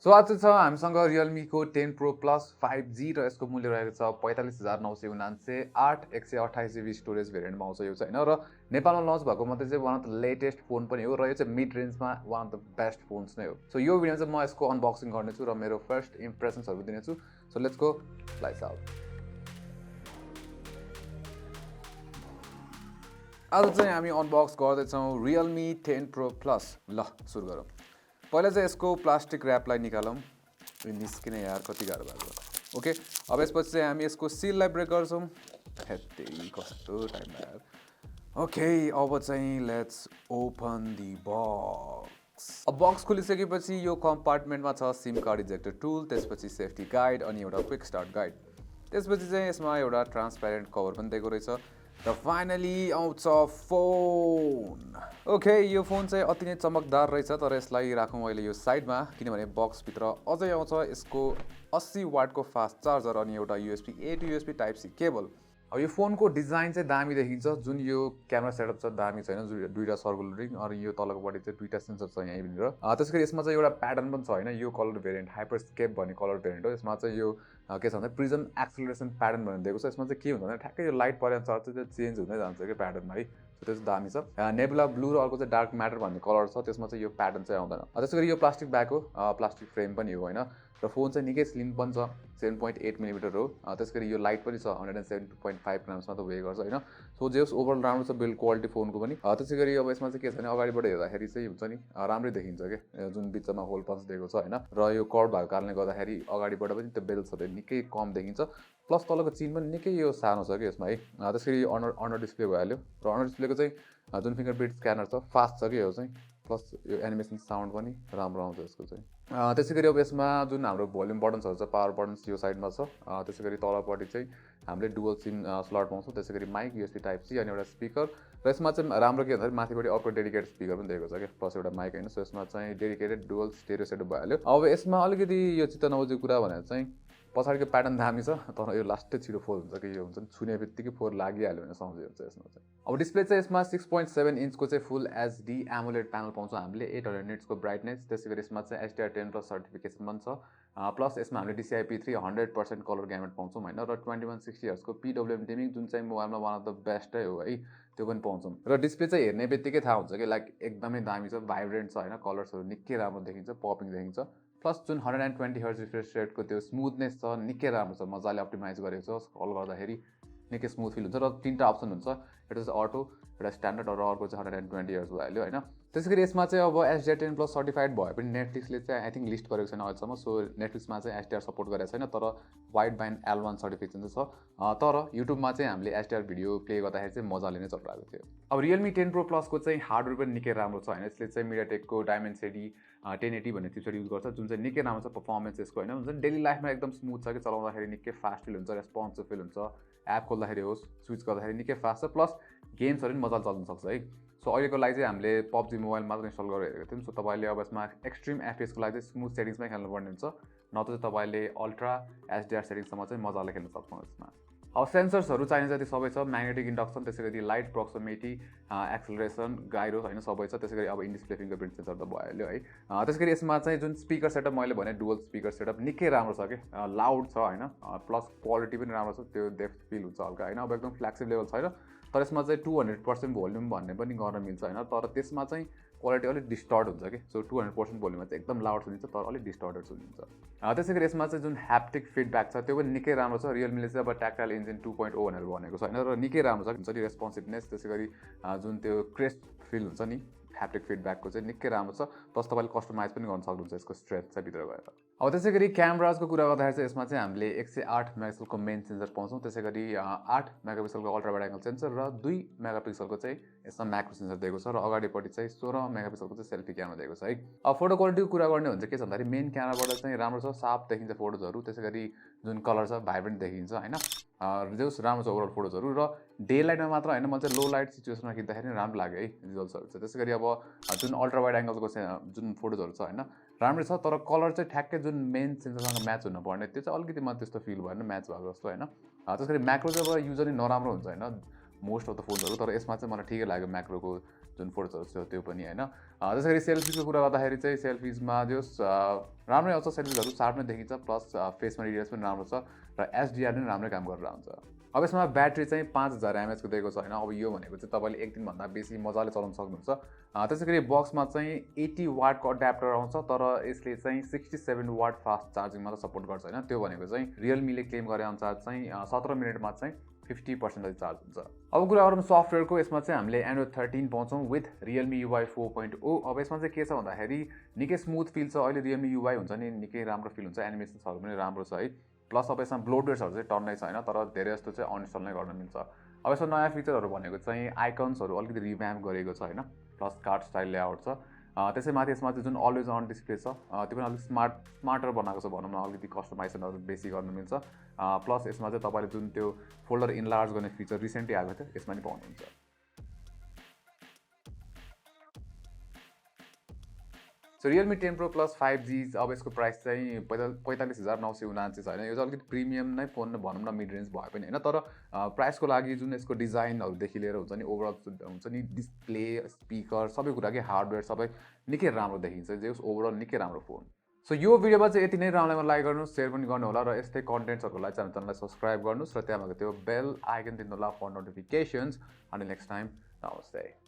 So आज छ हामीसँग Realme को 10 Pro Plus 5G र यसको मूल्य रहेको छ 45,999 8 128 GB स्टोरेज भेरिएन्टमा आउँछ यो चाहिँ हैन र नेपालमा लन्च भएको मध्ये चाहिँ one of the latest phone पनि हो र यो चाहिँ मिड रेन्जमा one of the best phones नै हो। सो यो भिडियोमा चाहिँ म यसको अनबक्सिङ गर्नेछु र मेरो फर्स्ट इम्प्रेसन्सहरु दिनेछु। So let's go lights out. आज चाहिँ हामी अनबक्स गर्दै छौं Realme 10 Pro Plus। ल सुरु गरौँ। पहिला चाहिँ यसको प्लास्टिक र्यापलाई निकालौँ। यो निस्किने यार कति गाह्रो भएको। ओके, अब यसपछि चाहिँ हामी यसको सिललाई ब्रेक गर्छौँ। हेत्तेरी कस्तो टाइम यार। ओके, अब चाहिँ लेट्स ओपन द बक्स। अब बक्स खोलिसकेपछि यो कम्पार्टमेन्टमा छ सिम कार्ड इजेक्टर टुल, त्यसपछि सेफ्टी गाइड अनि एउटा क्विक स्टार्ट गाइड। त्यसपछि चाहिँ यसमा एउटा ट्रान्सप्यारेन्ट कभर पनि दिएको रहेछ र फाइनली आउँछ फोन। ओके, यो फोन चाहिँ अति नै चमकदार रहेछ तर यसलाई राखौँ अहिले यो साइडमा किनभने बक्सभित्र अझै आउँछ यसको 80 वाटको फास्ट चार्जर अनि एउटा USB A to USB Type C cable. अब यो फोनको डिजाइन चाहिँ दामी देखिन्छ। जुन यो क्यामेरा सेटअप छ दामी छैन, दुईटा सर्कुलर रिङ अनि यो तलकोपट्टि चाहिँ दुईटा सेन्सर छ यहीँनिर। त्यसैगरी यसमा चाहिँ एउटा प्याटर्न पनि छ हैन, यो कलर भेरिएन्ट हाइपरस्केप भन्ने कलर भेरिएन्ट हो। यसमा चाहिँ यो के छ भन्दा प्रिजम एक्सेलरेसन प्याटर्न भनेर दिएको छ। यसमा चाहिँ के हुन्छ भने ठ्याक्कै यो लाइट परेअनुसार चाहिँ त्यो चेन्ज हुँदै जान्छ के प्याटर्नमा है। त्यो चाहिँ दामी छ। नेबुला ब्लू र अर्को चाहिँ डार्क म्याटर भन्ने कलर छ, त्यसमा चाहिँ यो प्याटर्न चाहिँ आउँदैन। त्यसैगरी यो प्लास्टिक ब्याग हो, प्लास्टिक फ्रेम पनि हो हैन र फोन चाहिँ निकै स्लिम पनि छ, 7.8 मिलिमिटर हो। त्यसैगरी यो लाइट पनि छ, 107.5 ग्राम्समा त वेट गर्छ हैन। सो जेस ओभरअल राम्रो छ बिल्ड क्वालिटी फोनको पनि। त्यसैगरी अब यसमा चाहिँ के छ भने अगाडिबाट हेर्दाखेरि चाहिँ हुन्छ नि राम्रै देखिन्छ के, जुन बिचमा होल पन्च दिएको छ हैन र यो कर्ड भएको कारणले गर्दाखेरि अगाडिबाट पनि त्यो बेल्सहरु निकै कम देखिन्छ। प्लस तलको चिन पनि निकै यो सानो छ के यसमा है। त्यसैगरी अनर डिस्प्ले भइहाल्यो र अनर डिस्प्लेको चाहिँ जुन फिङ्गरप्रिन्ट स्क्यानर छ फास्ट छ के यो चाहिँ, प्लस यो एनिमेसन साउन्ड पनि राम्रो आउँछ यसको चाहिँ। त्यसैगरी अब यसमा जुन हाम्रो भोल्युम बटन्सहरु छ, पावर बटन्स यो साइडमा छ। त्यसैगरी तलपट्टि चाहिँ हामीले डुअल सिम स्लट पाउँछौँ। त्यसैगरी माइक USB Type C अनि एउटा स्पिकर र यसमा चाहिँ राम्रो के भन्दाखेरि माथिपट्टि अर्को डेडिकेटेड स्पिकर पनि दिएको छ के, प्लस एउटा माइक हैन। सो यसमा चाहिँ डेडिकेटेड डुअल स्टेरियो सेटअप भइहाल्यो। अब यसमा अलिकति यो चित्त नबुझेको कुरा भनेर चाहिँ पछाडिको प्याटर्न दामी छ तर यो लास्टै छिटो फोर हुन्छ कि यो हुन्छ नि छुने बित्तिकै फोर लागिहाल्यो भने सम्झे हुन्छ यसमा चाहिँ। अब डिस्प्ले चाहिँ यसमा 6.7 इन्चको चाहिँ फुल HD AMOLED प्यानल पाउँछौँ हामीले, 800 निट्सको ब्राइटनेस। त्यसैगरी यसमा चाहिँ HDR10+ सर्टिफिकेसन पनि छ। प्लस यसमा हामीले DCI P3 100% कलर ग्यामेट पाउँछौँ हैन र 2160 Hz को PWM डिमिङ जुन चाहिँ मोबाइलमा वान अफ द बेस्टै हो है, त्यो पनि पाउँछौँ। र डिस्प्ले चाहिँ हेर्ने बित्तिकै थाहा हुन्छ कि लाइक एकदमै दामी छ, भाइब्रेन्ट छ हैन, कलर्सहरु निकै राम्रो देखिन्छ, पपिङ देखिन्छ। प्लस जुन 120 Hz रिफ्रेश रेटको त्यो स्मुथनेस छ निकै राम्रो छ, मजाले अप्टिमाइज गरेको छ। स्क्रल गर्दाखेरि निकै स्मुथ फिल हुन्छ र तीनटा अप्सन हुन्छ, एउटा चाहिँ अटो, एउटा स्ट्यान्डर्ड र अर्को चाहिँ 120 Hz भइहाल्यो हैन। त्यसैगरी यसमा चाहिँ अब HDR10+ सर्टिफाइड भए पनि नेटफ्लिक्सले चाहिँ आई थिंक लिस्ट गरेको छैन अहिलेसम्म। सो नेटफ्लिक्समा चाहिँ HDR सपोर्ट गरेको छैन तर वाइड ब्यान्ड L1 सर्टिफिकेसन चाहिँ छ। तर युट्युबमा चाहिँ हामीले HDR भिडियो प्ले गर्दाखेरि चाहिँ मजाले नै चलिरहेको थियो। अब Realme 10 Pro Plus को चाहिँ हार्डवेयर पनि निकै राम्रो छ हैन। यसले चाहिँ MediaTek को Dimensity 1080 भन्ने चिपसेट युज गर्छ जुन चाहिँ निकै राम्रो छ परफर्मेन्स यसको हैन। हुन्छ नि डेली लाइफमा एकदम स्मुथ छ कि, चलाउँदाखेरि निकै फास्ट फिल हुन्छ, रेस्पोन्सिभ फिल हुन्छ। एप खोल्दाखेरि होस्, स्विच गर्दाखेरि निकै फास्ट छ, प्लस गेम्सहरु पनि मजाले चल्न सक्छ है। सो अहिलेको लागि चाहिँ हामीले PUBG मोबाइल मात्र इन्स्टल गरेर हेरेको थियौँ। सो तपाईले अब यसमा एक्सट्रिम FPS को लागि चाहिँ स्मुथ सेटिङ्समै खेल्नुपर्ने हुन्छ, नत्र चाहिँ तपाईले अल्ट्रा HDR सेटिङ्ससम्म चाहिँ मजाले खेल्न सक्नुहुन्छ यसमा। अब सेन्सर्सहरु चाहिने जति सबै छ, म्याग्नेटिक इन्डक्सन, त्यसैगरी लाइट प्रोक्सिमिटी, एक्सेलरेसन, गाइरो हैन सबै छ। त्यसैगरी अब इन डिस्प्ले फिङ्गरप्रिन्ट सेन्सर त भइहाल्यो है। त्यसैगरी यसमा चाहिँ जुन स्पिकर सेटअप मैले भने डुअल स्पिकर सेटअप निकै राम्रो छ के, लाउड छ हैन, प्लस क्वालिटी पनि राम्रो छ, त्यो डेप्थ फिल हुन्छ हल्का हैन। अब एकदम फ्लेक्सिबल लेभल छैन तर यसमा चाहिँ 200% भोल्युम भन्ने पनि गर्न मिल्छ हैन, तर त्यसमा चाहिँ क्वालिटी अलिक डिस्टर्ट हुन्छ कि। सो 200% भोल्युममा चाहिँ एकदम लाउड सुनिन्छ तर अलिक डिस्टर्टेड सुनिन्छ। त्यसैगरी यसमा चाहिँ जुन ह्याप्टिक फिडब्याक छ त्यो पनि निकै राम्रो छ। Realme ले चाहिँ अब ट्याक्टाइल इन्जिन 2.0 भनेर भनेको छ हैन र निकै राम्रो छ, हुन्छ नि रेस्पोन्सिभनेस। त्यसैगरी जुन त्यो क्रेस्ट फिल हुन्छ नि ह्याप्टिक फिडब्याकको चाहिँ निकै राम्रो छ, प्लस तपाईले कस्टमाइज पनि गर्न सक्नुहुन्छ यसको स्ट्रेच चाहिँ भित्र गएर। अब त्यसैगरी क्यामेराजको कुरा गर्दाखेरि चाहिँ यसमा चाहिँ हामीले 108 मेगापिक्सलको मेन सेन्सर पाउँछौँ। त्यसैगरी 8 मेगापिक्सलको अल्ट्रा वाइड एंगल सेन्सर र 2 मेगापिक्सलको चाहिँ यसमा म्याक्रो सेन्सर दिएको छ र अगाडिपट्टि चाहिँ 16 मेगापिक्सलको चाहिँ सेल्फी क्यामेरा दिएको छ है। अब फोटो क्वालिटीको कुरा गर्ने हो भने के छ भन्दाखेरि मेन क्यामेराबाट चाहिँ राम्रो छ, साफ देखिन्छ फोटोजहरु। त्यसैगरी जुन कलर छ भाइब्रेन्ट देखिन्छ हैन, जस राम्रो छ ओभरअल फोटोजहरु। र डे लाइटमा मात्र हैन, मैले चाहिँ लो लाइट सिचुएसनमा खिच्दाखेरि पनि राम्रो लाग्यो है रिजल्ट्सहरु चाहिँ। त्यसैगरी अब जुन अल्ट्रा वाइड एंगलको जुन फोटोजहरु छ हैन राम्रै छ, तर कलर चाहिँ ठ्याक्कै जुन मेन सेन्सरसँग म्याच हुन पर्ने त्यो चाहिँ अलिकति मलाई त्यस्तो फिल भएन म्याच भएको जस्तो हैन। त्यसैगरी म्याक्रो चाहिँ अब युजली नराम्रो हुन्छ हैन मोस्ट अफ द फोनहरु, तर यसमा चाहिँ मलाई ठिकै लाग्यो म्याक्रोको जुन फोटोजहरू छ त्यो पनि हैन। त्यसै गरी सेल्फीको कुरा गर्दाखेरि चाहिँ सेल्फीजमा जस राम्रै आउँछ, सेल्फीजहरू सार्पमै देखिन्छ, प्लस फेसमा रिडियस पनि राम्रो छ र एचडिआर पनि राम्रै काम गरेर आउँछ। अब यसमा ब्याट्री चाहिँ 5000 mAh को दिएको छ हैन। अब यो भनेको चाहिँ तपाईले एक दिनभन्दा बेसी मजाले चलाउन सक्नुहुन्छ। त्यसै गरी बक्समा चाहिँ 80 वाटको अड्याप्टर आउँछ, तर यसले चाहिँ 67 वाट फास्ट चार्जिङ मात्र सपोर्ट गर्छ हैन। त्यो भनेको चाहिँ रियलमीले क्लेम गरे अनुसार चाहिँ 17 मिनेटमा चाहिँ 50% जति चार्ज हुन्छ। अब कुरा गरौँ सफ्टवेयरको, यसमा चाहिँ हामीले एन्ड्रोइड 13 पाउँछौँ विथ रियलमी युआई 4.0। अब यसमा चाहिँ के छ भन्दाखेरि निकै स्मुथ फिल छ। अहिले रियलमी युआई हुन्छ नि निकै राम्रो फिल हुन्छ, एनिमेसन्सहरू पनि राम्रो छ है। प्लस अब यसमा ब्लोटवेयर्सहरू चाहिँ टन्नै छैन, तर धेरै जस्तो चाहिँ अनइन्स्टल नै गर्न मिल्छ। अब यसमा नयाँ फिचरहरू भनेको चाहिँ आइकन्सहरू अलिकति रिभ्याम्प गरेको छ हैन, प्लस कार्ड स्टाइल लेआउट छ। त्यसैमाथि यसमा चाहिँ जुन अलवेज अन डिस्प्ले छ त्यो पनि अलिक स्मार्टर बनाएको छ भनौँ न, अलिकति कस्टमाइजेसनहरू बेसी गर्न मिल्छ। प्लस यसमा चाहिँ तपाईँले जुन त्यो फोल्डर इनलार्ज गर्ने फिचर रिसेन्टली आएको थियो यसमा पनि पाउनुहुन्छ। So Realme 10 pro plus 5G अब यसको प्राइस चाहिँ 45,979 छैन। यो चाहिँ अलिकति प्रिमियम नै फोन भनौँ न, मिड रेन्ज भए पनि हैन, तर प्राइसको लागि जुन यसको डिजाइनहरूदेखि लिएर हुन्छ नि, ओभरअल हुन्छ नि, डिस्प्ले, स्पिकर, सबै कुरा के हार्डवेयर सबै निकै राम्रो देखिन्छ। जे ओभरअल निकै राम्रो फोन। सो यो भिडियोमा चाहिँ यति नै। राम्रोमा लाइक गर्नुहोस्, सेयर पनि गर्नु होला र यस्तै कन्टेन्ट्सहरूको लागि च्यानललाई सब्सक्राइब गर्नुहोस् र त्यहाँबाट त्यो बेल आइकन दिनु होला फर नोटिफिकेसन्स। अनि नेक्स्ट टाइम, नमस्ते।